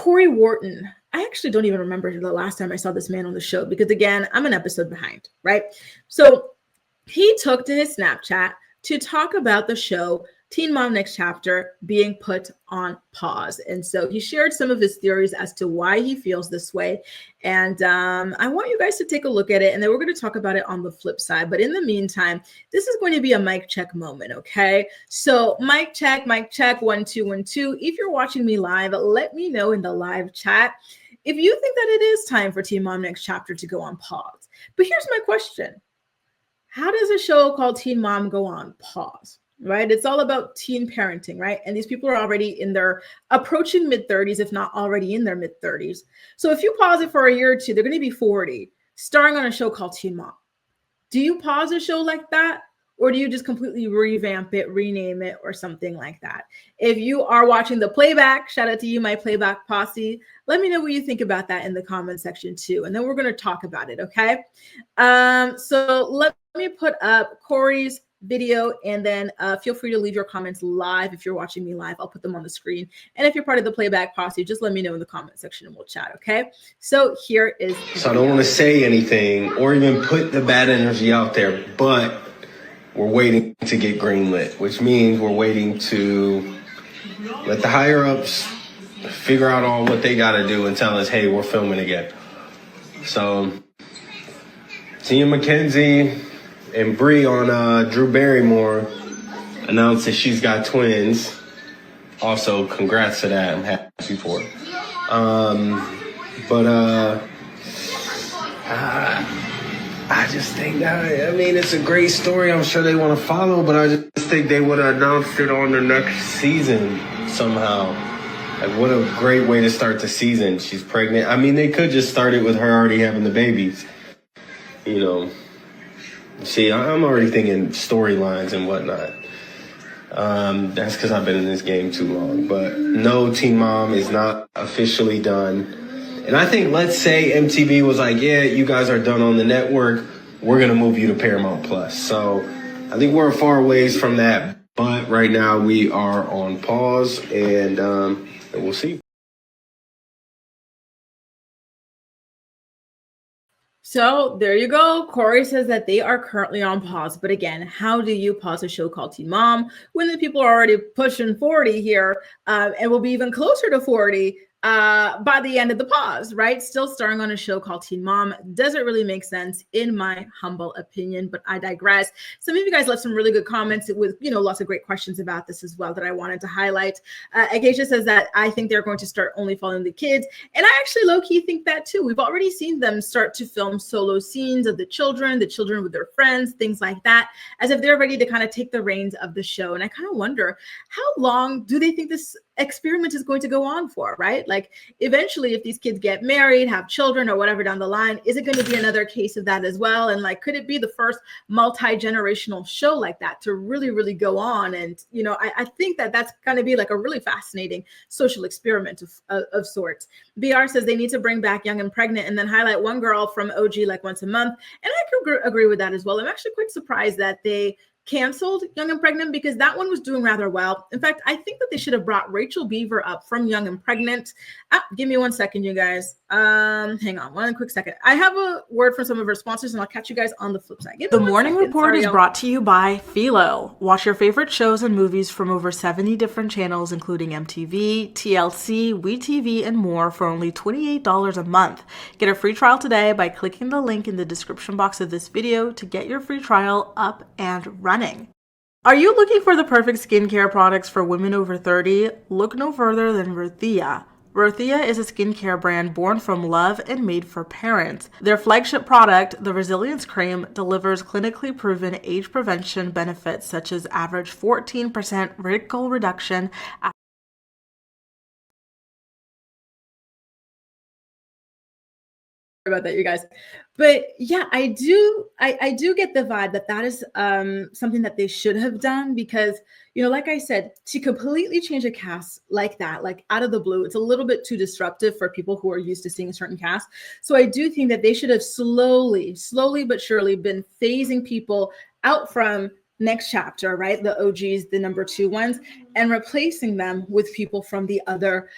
Corey Wharton. I actually don't even remember the last time I saw this man on the show because, again, I'm an episode behind, right? So he took to his Snapchat to talk about the show Teen Mom Next Chapter being put on pause. And so he shared some of his theories as to why he feels this way. And I want you guys to take a look at it, and then we're going to talk about it on the flip side. But in the meantime, this is going to be a mic check moment, okay? So mic check, 1 2 1 2. If you're watching me live, let me know in the live chat if you think that it is time for Teen Mom Next Chapter to go on pause. But here's my question. How does a show called Teen Mom go on pause? Right? It's all about teen parenting, right? And these people are already in their approaching mid-30s, if not already in their mid-30s. So if you pause it for a year or two, they're going to be 40, starring on a show called Teen Mom. Do you pause a show like that? Or do you just completely revamp it, rename it, or something like that? If you are watching the playback, shout out to you, my playback posse. Let me know what you think about that in the comment section too. And then we're going to talk about it, okay? So let me put up Corey's video, and then feel free to leave your comments live. If you're watching me live, I'll put them on the screen. And if you're part of the playback posse, just let me know in the comment section and we'll chat, okay? So here is So I don't want to say anything or even put the bad energy out there, but we're waiting to get greenlit, which means we're waiting to let the higher ups figure out all what they got to do and tell us, hey, we're filming again. So seeing Mackenzie and Bree on Drew Barrymore announced that she's got twins. Also, congrats to that. I'm happy for it. I just think that, I mean, it's a great story. I'm sure they want to follow, but I just think they would have announced it on the next season somehow. Like, what a great way to start the season. She's pregnant. I mean, they could just start it with her already having the babies, you know. See, I'm already thinking storylines and whatnot. That's because I've been in this game too long. But no, Teen Mom is not officially done. And I think, let's say MTV was like, yeah, you guys are done on the network. We're going to move you to Paramount Plus. So I think we're far ways from that. But right now we are on pause, and we'll see. So there you go. Corey says that they are currently on pause. But again, how do you pause a show called Teen Mom when the people are already pushing 40 here and will be even closer to 40 by the end of the pause, right? Still starring on a show called Teen Mom. Doesn't really make sense in my humble opinion, but I digress. Some of you guys left some really good comments with, you know, lots of great questions about this as well that I wanted to highlight. Acacia says that I think they're going to start only following the kids. And I actually low-key think that too. We've already seen them start to film solo scenes of the children with their friends, things like that, as if they're ready to kind of take the reins of the show. And I kind of wonder, how long do they think this experiment is going to go on for, right? Like, eventually, if these kids get married, have children or whatever down the line, is it going to be another case of that as well? And like, could it be the first multi-generational show like that to really, really go on? And, you know, I think that that's going to be like a really fascinating social experiment of sorts. BR says they need to bring back Young and Pregnant and then highlight one girl from OG like once a month. And I could agree with that as well. I'm actually quite surprised that they canceled Young and Pregnant because that one was doing rather well. In fact, I think that they should have brought Rachel Beaver up from Young and Pregnant. Give me 1 second, you guys. Hang on 1 quick second. I have a word from some of our sponsors and I'll catch you guys on the flip side. The Morning Report is brought to you by Philo. Watch your favorite shows and movies from over 70 different channels, including MTV, TLC, WeTV, and more for only $28 a month. Get a free trial today by clicking the link in the description box of this video to get your free trial up and running. Are you looking for the perfect skincare products for women over 30? Look no further than Rothia. Rothia is a skincare brand born from love and made for parents. Their flagship product, the Resilience Cream, delivers clinically proven age prevention benefits such as average 14% wrinkle reduction, about that, you guys. But yeah, I do get the vibe that that is something that they should have done because, you know, like I said, to completely change a cast like that, like out of the blue, it's a little bit too disruptive for people who are used to seeing a certain cast. So I do think that they should have slowly but surely been phasing people out from next chapter, right? The OGs, the number 2 ones, and replacing them with people from the other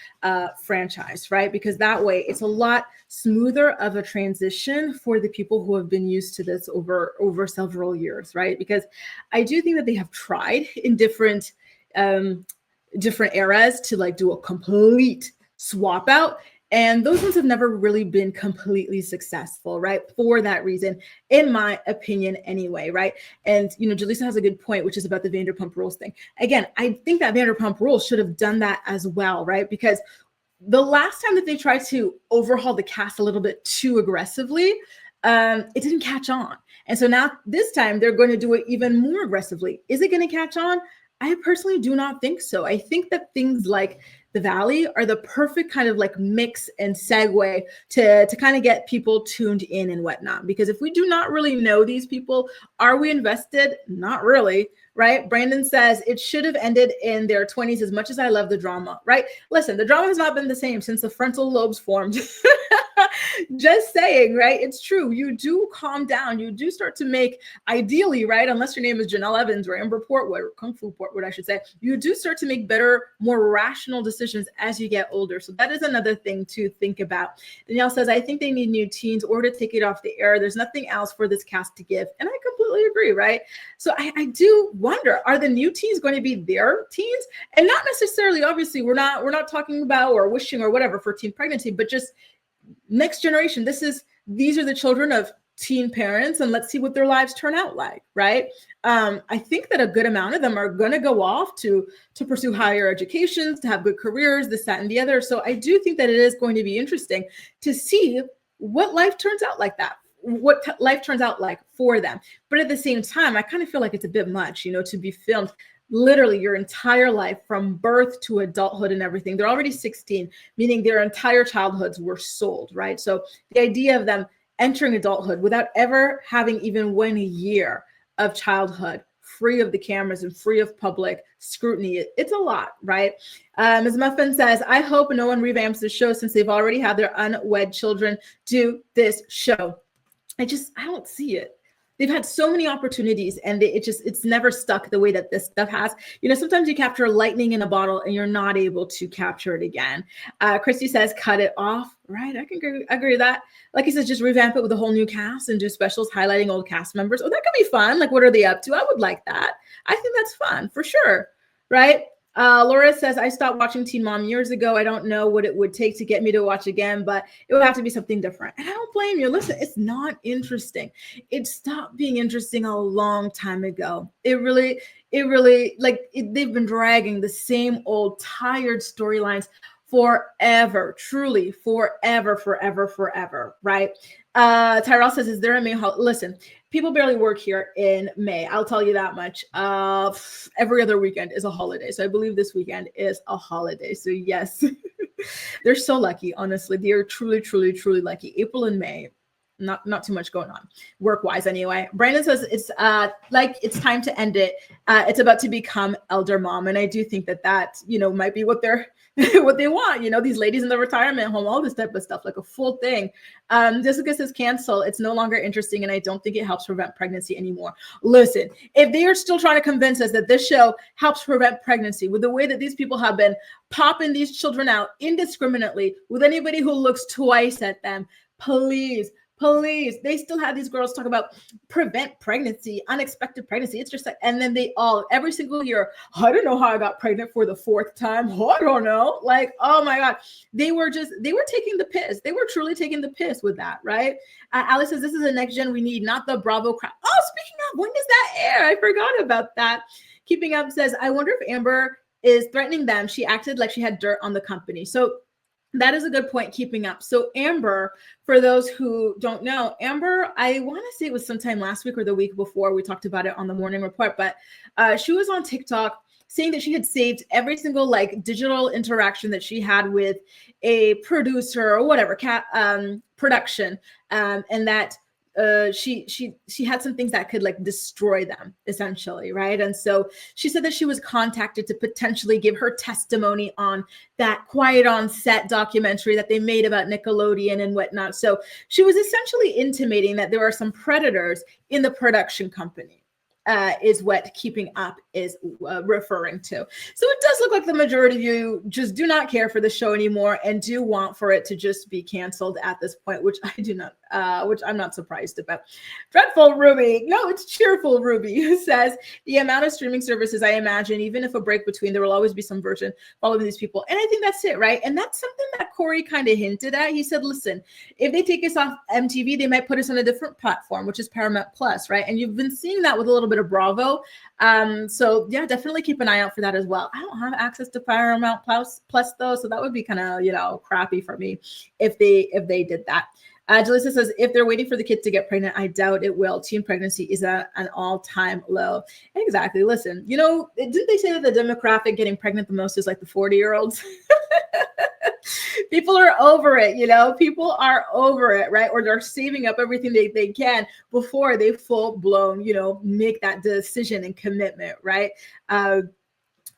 franchise, right? Because that way it's a lot smoother of a transition for the people who have been used to this over several years, right? Because I do think that they have tried in different eras to like do a complete swap out. And those ones have never really been completely successful, right? For that reason, in my opinion, anyway, right? And, Jaleesa has a good point, which is about the Vanderpump Rules thing. Again, I think that Vanderpump Rules should have done that as well, right? Because the last time that they tried to overhaul the cast a little bit too aggressively, it didn't catch on. And so now this time they're going to do it even more aggressively. Is it going to catch on? I personally do not think so. I think that things like the Valley are the perfect kind of like mix and segue to kind of get people tuned in and whatnot. Because if we do not really know these people, are we invested? Not really, right? Brandon says it should have ended in their 20s as much as I love the drama, right? Listen, the drama has not been the same since the frontal lobes formed. Just saying, right? It's true. You do calm down. You do start to make, ideally, right? Unless your name is Janelle Evans or Amber Portwood or Kung Fu Portwood, I should say, you do start to make better, more rational decisions as you get older. So that is another thing to think about. Danielle says, I think they need new teens or to take it off the air. There's nothing else for this cast to give. And I completely agree, right? So I do wonder, are the new teens going to be their teens? And not necessarily, obviously, we're not talking about or wishing or whatever for teen pregnancy, but just next generation. These are the children of teen parents, and let's see what their lives turn out like, right? I think that a good amount of them are going to go off to pursue higher educations, to have good careers, this, that, and the other. So I do think that it is going to be interesting to see what life turns out like that, life turns out like for them. But at the same time, I kind of feel like it's a bit much, to be filmed literally your entire life from birth to adulthood and everything. They're already 16, meaning their entire childhoods were sold, right? So the idea of them entering adulthood without ever having even 1 year of childhood free of the cameras and free of public scrutiny, it's a lot, right? Ms. Muffin says, I hope no one revamps the show since they've already had their unwed children do this show. I don't see it. They've had so many opportunities and it's never stuck the way that this stuff has. Sometimes you capture lightning in a bottle and you're not able to capture it again. Christy says, cut it off. Right. I can agree with that. Like he says, just revamp it with a whole new cast and do specials highlighting old cast members. Oh, that could be fun. Like, what are they up to? I would like that. I think that's fun for sure. Right. Laura says, I stopped watching Teen Mom years ago. I don't know what it would take to get me to watch again, but it would have to be something different. And I don't blame you. Listen, it's not interesting. It stopped being interesting a long time ago. It really, they've been dragging the same old tired storylines forever, truly forever, right? Tyrell says, is there a May holiday? Listen, people barely work here in May. I'll tell you that much. Every other weekend is a holiday. So I believe this weekend is a holiday. So yes, they're so lucky. Honestly, they're truly lucky. April and May, not too much going on work-wise anyway. Brandon says it's it's time to end it. It's about to become elder mom. And I do think that might be what they're what they want, these ladies in the retirement home, all this type of stuff, like a full thing. Jessica says cancel. It's no longer interesting. And I don't think it helps prevent pregnancy anymore. Listen, if they are still trying to convince us that this show helps prevent pregnancy with the way that these people have been popping these children out indiscriminately with anybody who looks twice at them, please, they still have these girls talk about prevent pregnancy, unexpected pregnancy. It's just like, and then every single year, I don't know how I got pregnant for the 4th time. I don't know. Like, oh my God. They were taking the piss. They were truly taking the piss with that, right? Alice says, this is the next gen we need, not the Bravo crap. Oh, speaking of, when does that air? I forgot about that. Keeping Up says, I wonder if Amber is threatening them. She acted like she had dirt on the company. So that is a good point, Keeping Up. So Amber, for those who don't know, Amber, I want to say it was sometime last week or the week before, we talked about it on the morning report, but she was on TikTok saying that she had saved every single digital interaction that she had with a producer or whatever, production, and that she had some things that could destroy them essentially, right? And so she said that she was contacted to potentially give her testimony on that Quiet on Set documentary that they made about Nickelodeon and whatnot. So she was essentially intimating that there are some predators in the production company. is what keeping up is referring to. So it does look like the majority of you just do not care for the show anymore and do want for it to just be canceled at this point, which I do not, which I'm not surprised about. Dreadful Ruby, no, it's cheerful Ruby, who says the amount of streaming services, I imagine, even if a break between, there will always be some version following these people. And I think that's it, right? And that's something that Corey kind of hinted at. He said, listen, if they take us off MTV, they might put us on a different platform, which is Paramount Plus, right? And you've been seeing that with a little bit of Bravo. So yeah, definitely keep an eye out for that as well. I don't have access to Paramount Plus though, so that would be kind of, crappy for me if they did that. Jalissa says, if they're waiting for the kid to get pregnant, I doubt it will. Teen pregnancy is at an all-time low. Exactly. Listen, didn't they say that the demographic getting pregnant the most is like the 40-year-olds? People are over it, people are over it, right? Or they're saving up everything they can before they full blown, make that decision and commitment, right?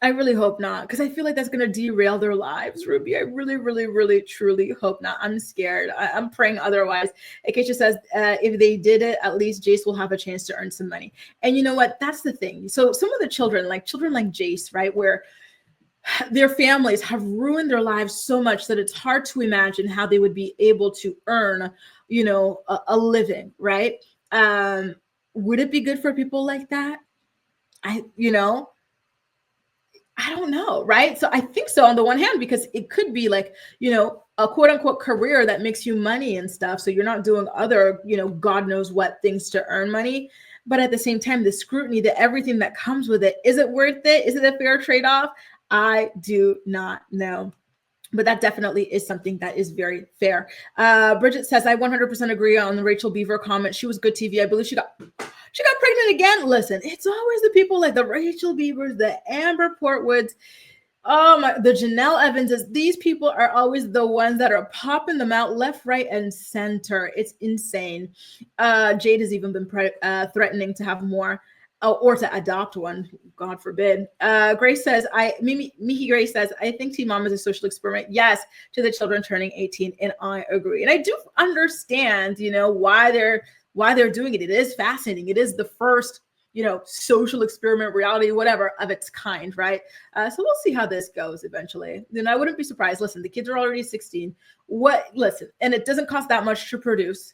I really hope not, because I feel like that's going to derail their lives, Ruby. I really, really, really, truly hope not. I'm scared. I'm praying otherwise. Acacia says, if they did it, at least Jace will have a chance to earn some money. And you know what? That's the thing. So some of the children like Jace, right, where their families have ruined their lives so much that it's hard to imagine how they would be able to earn, a living, right? Would it be good for people like that? I don't know, right? So I think so on the one hand, because it could be like, a quote unquote career that makes you money and stuff. So you're not doing other, God knows what things to earn money. But at the same time, the scrutiny, everything that comes with it, is it worth it? Is it a fair trade-off? I do not know. But that definitely is something that is very fair. Bridget says, I 100% agree on the Rachel Beaver comment. She was good TV. I believe she got pregnant again. Listen, it's always the people like the Rachel Beavers, the Amber Portwoods, the Janelle Evanses. These people are always the ones that are popping them out left, right, and center. It's insane. Jade has even been threatening to have more. Or to adopt one, God forbid. Grace says, Mihi Grace says, I think Teen Mom is a social experiment. Yes, to the children turning 18, and I agree. And I do understand, why they're doing it. It is fascinating. It is the first, social experiment, reality, whatever of its kind, right? So we'll see how this goes eventually. And I wouldn't be surprised. Listen, the kids are already 16. And it doesn't cost that much to produce.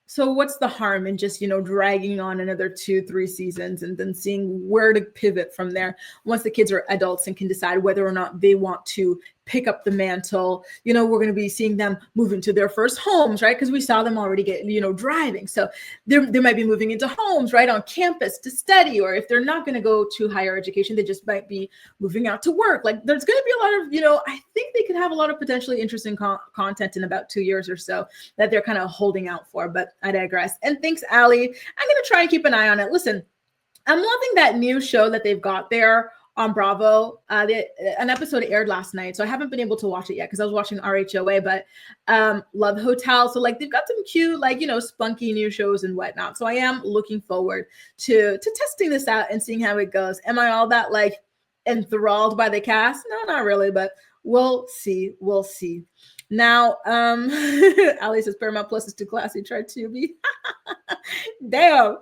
So what's the harm in just, dragging on another 2-3 seasons and then seeing where to pivot from there once the kids are adults and can decide whether or not they want to pick up the mantle. We're going to be seeing them move into their first homes, right? Because we saw them already get, driving. So they might be moving into homes, right, on campus to study, or if they're not going to go to higher education, they just might be moving out to work. Like there's going to be a lot of, I think they could have a lot of potentially interesting content in about 2 years or so that they're kind of holding out for, but I digress. And thanks, Allie. I'm going to try and keep an eye on it. Listen, I'm loving that new show that they've got there on Bravo. An episode aired last night, so I haven't been able to watch it yet because I was watching RHOA, but Love Hotel. So like they've got some cute, spunky new shows and whatnot. So I am looking forward to testing this out and seeing how it goes. Am I all that enthralled by the cast? No, not really, but we'll see. We'll see. Now, Ali says Paramount Plus is too classy. Try Tubi. Damn.